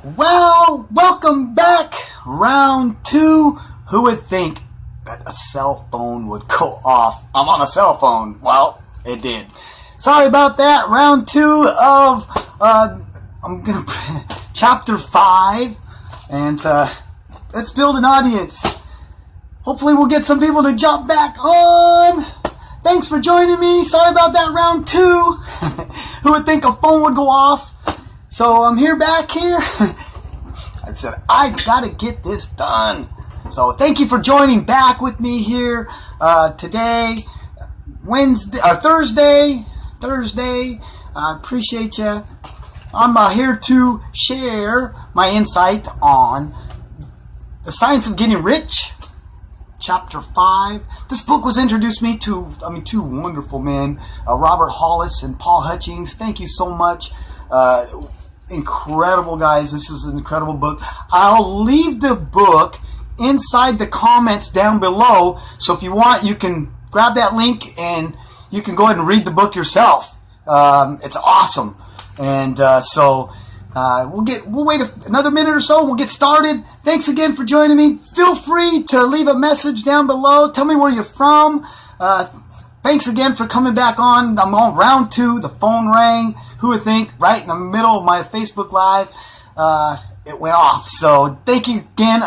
Well, welcome back. Round two. Who would think that a cell phone would go off? I'm on a cell phone. Well, it did. Sorry about that. Round two of chapter 5, and let's build an audience. Hopefully, we'll get some people to jump back on. Thanks for joining me. Sorry about that. Round two. Who would think a phone would go off? So I'm back here. I said, I gotta get this done. So thank you for joining back with me here today, Thursday. I appreciate you. I'm here to share my insight on The Science of Getting Rich, Chapter 5. This book was introduced me to, two wonderful men, Robert Hollis and Paul Hutchings. Thank you so much. Incredible, guys. This is an incredible book. I'll leave the book inside the comments down below, so if you want, you can grab that link and you can go ahead and read the book yourself. It's awesome. And we'll wait another minute or so and we'll get started. Thanks again for joining me. Feel free to leave a message down below. Tell me where you're from. Thanks again for coming back on. I'm on round 2. The phone rang. Who would think? Right in the middle of my Facebook Live, it went off. So thank you again.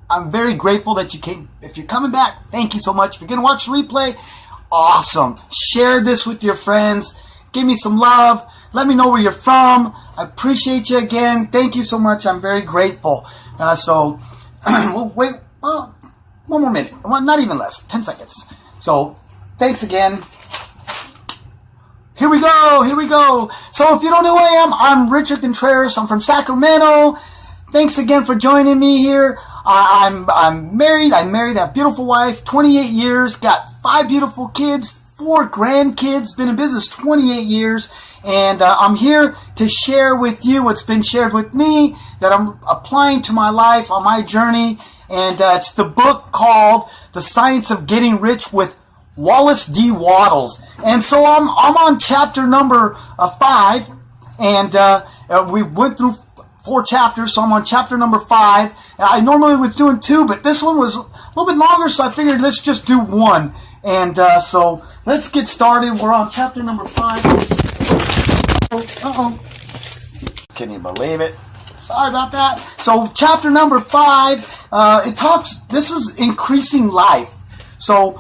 I'm very grateful that you came. If you're coming back, thank you so much. If you're going to watch the replay, awesome. Share this with your friends. Give me some love. Let me know where you're from. I appreciate you again. Thank you so much. I'm very grateful. We'll wait. Well, one more minute. Well, not even less. 10 seconds. So thanks again. Here we go. So if you don't know who I am, I'm Richard Contreras. I'm from Sacramento. Thanks again for joining me here. I'm married. I married a beautiful wife, 28 years, got 5 beautiful kids, 4 grandkids, been in business 28 years, and I'm here to share with you what's been shared with me that I'm applying to my life on my journey, and it's the book called The Science of Getting Rich with Wallace D Wattles. And so I'm on chapter number 5, and we went through 4 chapters, so I'm on chapter number 5. I normally was doing 2, but this one was a little bit longer, so I figured let's just do 1. And so let's get started. We're on chapter number 5. Uh-oh. Can you believe it? Sorry about that. So chapter number 5, this is increasing life. So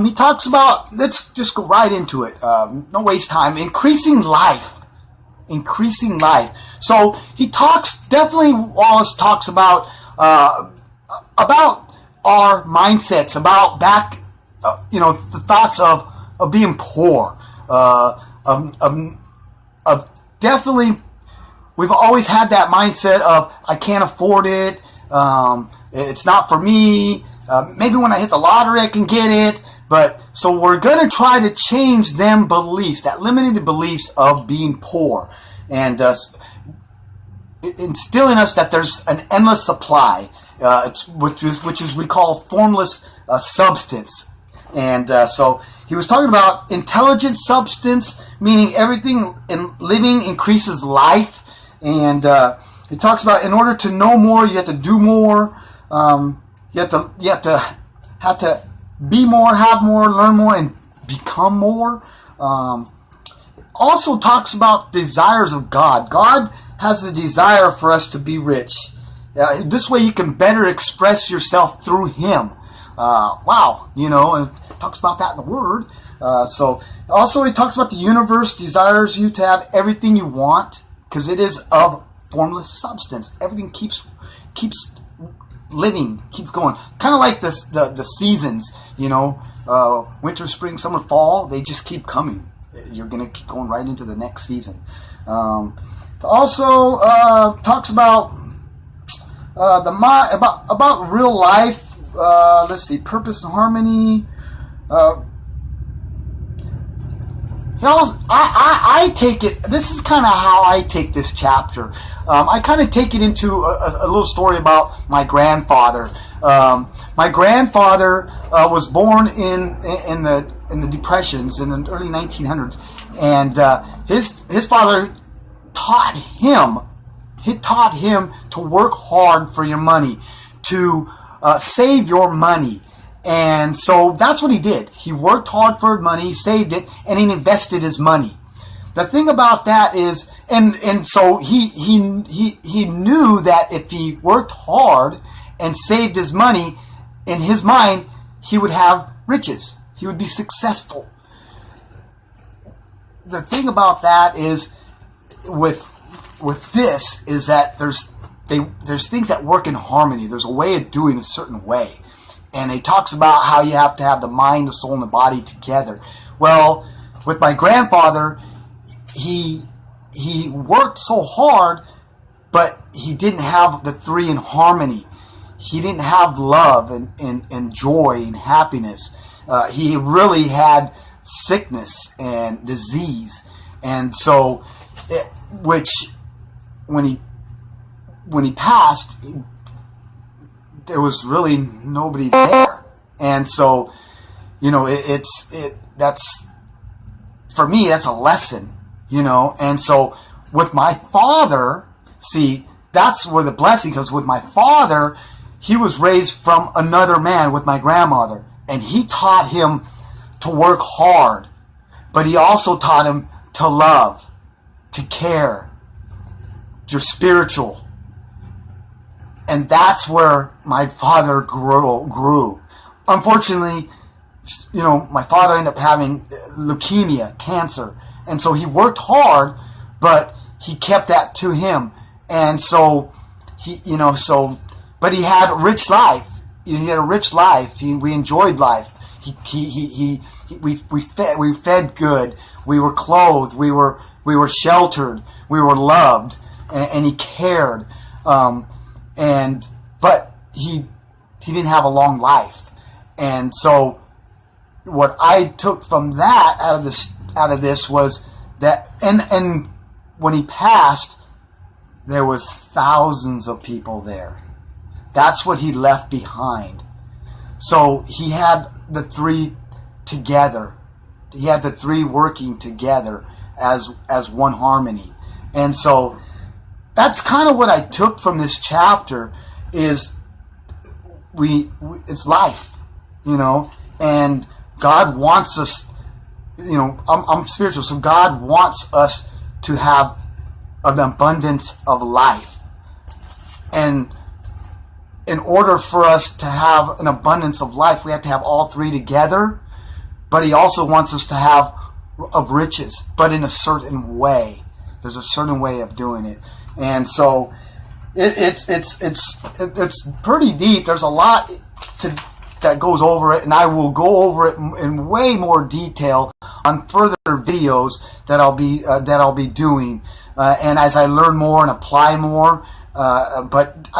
he talks about, let's just go right into it. No waste time. Increasing life. So he Wallace talks about our mindsets, about the thoughts of being poor, of definitely, we've always had that mindset of, I can't afford it, it's not for me, maybe when I hit the lottery I can get it, but so we're going to try to change them beliefs, that limited beliefs of being poor, and instill in us that there's an endless supply, which is we call formless substance. And so he was talking about intelligent substance, meaning everything in living increases life. And he talks about, in order to know more, you have to do more. You have to be more, have more, learn more, and become more. Also talks about desires of God. God has a desire for us to be rich. This way you can better express yourself through Him. Wow, and talks about that in the Word. So also he talks about the universe desires you to have everything you want, because it is of formless substance. Everything keeps living, keeps going. Kind of like the seasons, winter, spring, summer, fall. They just keep coming. You're going to keep going right into the next season. Also talks about about real life. Let's see, purpose and harmony. I take it. This is kind of how I take this chapter. I kind of take it into a little story about my grandfather. My grandfather was born in the Depressions in the early 1900s, and his father taught him to work hard for your money, to save your money. And so that's what he did. He worked hard for money, he saved it, and he invested his money. The thing about that is, and so he knew that if he worked hard and saved his money, in his mind, he would have riches. He would be successful. The thing about that is, with this, is that there's things that work in harmony. There's a way of doing a certain way. And he talks about how you have to have the mind, the soul, and the body together. Well, with my grandfather, he worked so hard, but he didn't have the three in harmony. He didn't have love and joy and happiness. He really had sickness and disease. And so, which when he passed, there was really nobody there. And so, you know, that's, for me, that's a lesson, you know. And so with my father, see, that's where the blessing comes. With my father, he was raised from another man with my grandmother, and he taught him to work hard, but he also taught him to love, to care. You're spiritual. And that's where my father grew. Unfortunately, you know, my father ended up having leukemia, cancer. And so he worked hard, but he kept that to him. And so but he had a rich life. He had a rich life. We enjoyed life. We fed good. We were clothed. We were sheltered. We were loved, and he cared. But he didn't have a long life. And so what I took from that out of this was that, and when he passed, there was thousands of people there. That's what he left behind. So he had the three together. He had the three working together as one harmony. And so that's kind of what I took from this chapter, is it's life, you know, and God wants us, you know, I'm spiritual, so God wants us to have an abundance of life. And in order for us to have an abundance of life, we have to have all three together, but he also wants us to have of riches, but in a certain way. There's a certain way of doing it. And so it's pretty deep. There's a lot that goes over it, and I will go over it in way more detail on further videos that I'll be doing, and as I learn more and apply more. But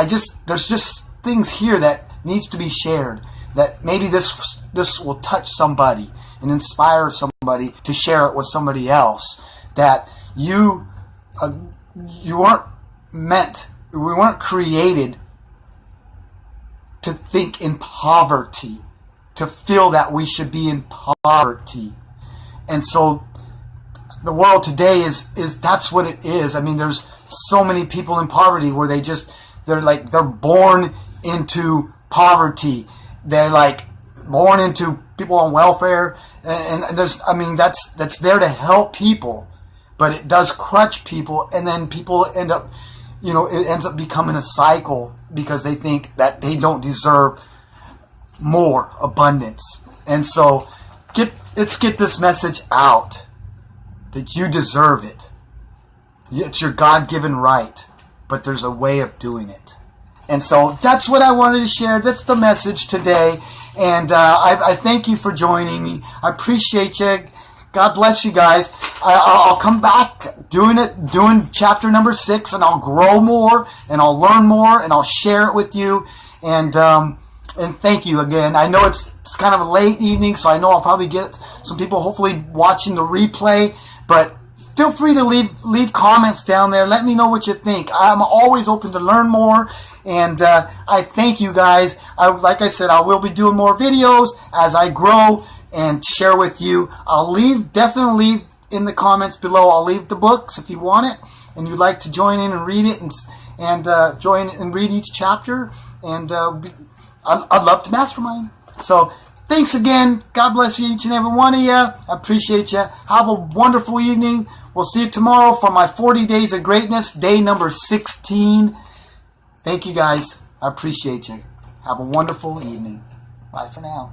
there's just things here that needs to be shared, that maybe this will touch somebody and inspire somebody to share it with somebody else. That you weren't meant, we weren't created to think in poverty, to feel that we should be in poverty. And so the world today is that's what it is. I mean, there's so many people in poverty where they're born into poverty. They're like born into people on welfare, and there's, I mean, that's there to help people, but it does crutch people, and then people end up, you know, it ends up becoming a cycle because they think that they don't deserve more abundance. And so let's get this message out, that you deserve it. It's your God-given right, but there's a way of doing it. And so that's what I wanted to share. That's the message today. And I thank you for joining me. I appreciate you. God bless you guys. I'll come back doing chapter number 6, and I'll grow more, and I'll learn more, and I'll share it with you. And thank you again. I know it's kind of a late evening, so I know I'll probably get some people hopefully watching the replay. But feel free to leave comments down there. Let me know what you think. I'm always open to learn more. And I thank you guys. Like I said, I will be doing more videos as I grow and share with you. I'll definitely leave in the comments below. I'll leave the books if you want it and you'd like to join in and read it and join and read each chapter. And I'd love to mastermind. So thanks again. God bless you, each and every one of you. I appreciate you. Have a wonderful evening. We'll see you tomorrow for my 40 Days of Greatness, day number 16. Thank you, guys. I appreciate you. Have a wonderful evening. Bye for now.